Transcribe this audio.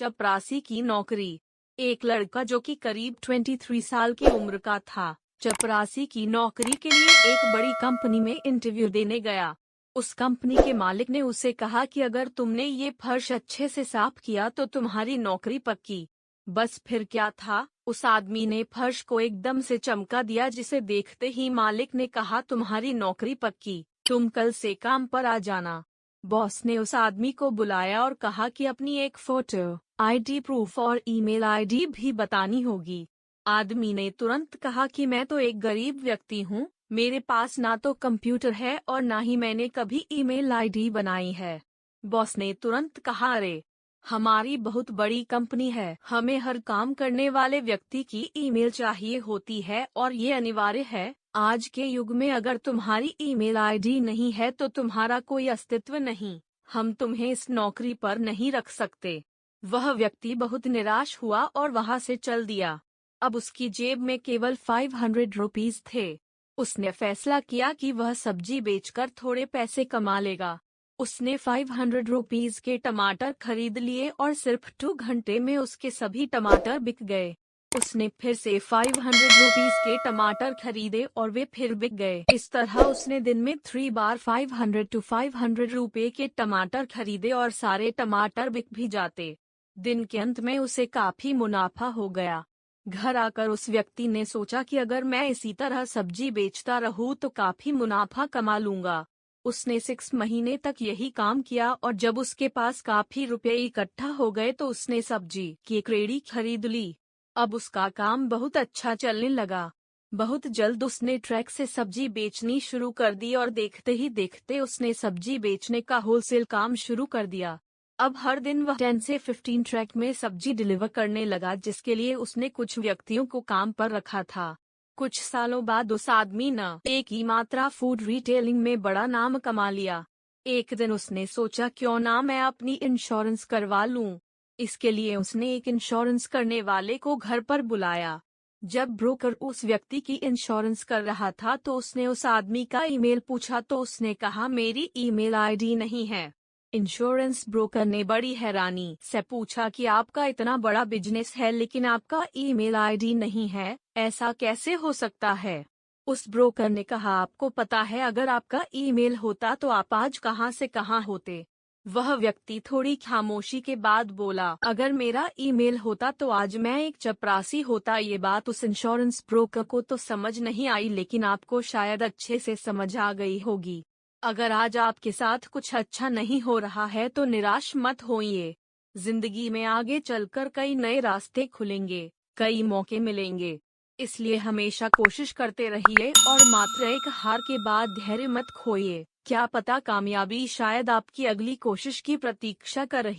चपरासी की नौकरी। एक लड़का जो कि करीब 23 साल की उम्र का था, चपरासी की नौकरी के लिए एक बड़ी कंपनी में इंटरव्यू देने गया। उस कंपनी के मालिक ने उसे कहा कि अगर तुमने ये फर्श अच्छे से साफ किया तो तुम्हारी नौकरी पक्की। बस फिर क्या था, उस आदमी ने फर्श को एकदम से चमका दिया, जिसे देखते ही मालिक ने कहा तुम्हारी नौकरी पक्की, तुम कल से काम पर आ जाना। बॉस ने उस आदमी को बुलाया और कहा कि अपनी एक फोटो, आईडी प्रूफ और ईमेल आईडी भी बतानी होगी। आदमी ने तुरंत कहा कि मैं तो एक गरीब व्यक्ति हूँ, मेरे पास ना तो कंप्यूटर है और ना ही मैंने कभी ईमेल आईडी बनाई है। बॉस ने तुरंत कहा, अरे हमारी बहुत बड़ी कंपनी है, हमें हर काम करने वाले व्यक्ति की ईमेल चाहिए होती है और ये अनिवार्य है। आज के युग में अगर तुम्हारी ईमेल आईडी नहीं है तो तुम्हारा कोई अस्तित्व नहीं, हम तुम्हें इस नौकरी पर नहीं रख सकते। वह व्यक्ति बहुत निराश हुआ और वहां से चल दिया। अब उसकी जेब में केवल 500 रुपीस थे। उसने फैसला किया कि वह सब्जी बेचकर थोड़े पैसे कमा लेगा। उसने 500 रुपीस के टमाटर खरीद लिए और सिर्फ 2 घंटे में उसके सभी टमाटर बिक गए। उसने फिर से 500 रुपीस के टमाटर खरीदे और वे फिर बिक गए। इस तरह उसने दिन में 3 बार 500 to 500 रुपए के टमाटर खरीदे और सारे टमाटर बिक भी जाते। दिन के अंत में उसे काफी मुनाफा हो गया। घर आकर उस व्यक्ति ने सोचा कि अगर मैं इसी तरह सब्जी बेचता रहूं तो काफी मुनाफा कमा लूंगा। उसने 6 महीने तक यही काम किया और जब उसके पास काफी रुपए इकट्ठा हो गए तो उसने सब्जी की एक रेहड़ी खरीद ली। अब उसका काम बहुत अच्छा चलने लगा। बहुत जल्द उसने ट्रक से सब्जी बेचनी शुरू कर दी और देखते ही देखते उसने सब्जी बेचने का होलसेल काम शुरू कर दिया। अब हर दिन वह 10 से 15 ट्रक में सब्जी डिलीवर करने लगा, जिसके लिए उसने कुछ व्यक्तियों को काम पर रखा था। कुछ सालों बाद उस आदमी ने एक ही मात्रा फूड रिटेलिंग में बड़ा नाम कमा लिया। एक दिन उसने सोचा क्यों ना मैं अपनी इंश्योरेंस करवा लूं। इसके लिए उसने एक इंश्योरेंस करने वाले को घर पर बुलाया। जब ब्रोकर उस व्यक्ति की इंश्योरेंस कर रहा था तो उसने उस आदमी का ईमेल पूछा तो उसने कहा मेरी ईमेल आईडी नहीं है। इंश्योरेंस ब्रोकर ने बड़ी हैरानी से पूछा कि आपका इतना बड़ा बिजनेस है लेकिन आपका ईमेल आईडी नहीं है, ऐसा कैसे हो सकता है? उस ब्रोकर ने कहा आपको पता है अगर आपका ईमेल होता तो आप आज कहां से कहां होते। वह व्यक्ति थोड़ी खामोशी के बाद बोला अगर मेरा ईमेल होता तो आज मैं एक चपरासी होता। ये बात उस इंश्योरेंस ब्रोकर को तो समझ नहीं आई, लेकिन आपको शायद अच्छे से समझ आ गई होगी। अगर आज आपके साथ कुछ अच्छा नहीं हो रहा है तो निराश मत होइए। जिंदगी में आगे चलकर कई नए रास्ते खुलेंगे, कई मौके मिलेंगे। इसलिए हमेशा कोशिश करते रहिए और मात्र एक हार के बाद धैर्य मत खोइए। क्या पता कामयाबी शायद आपकी अगली कोशिश की प्रतीक्षा कर रही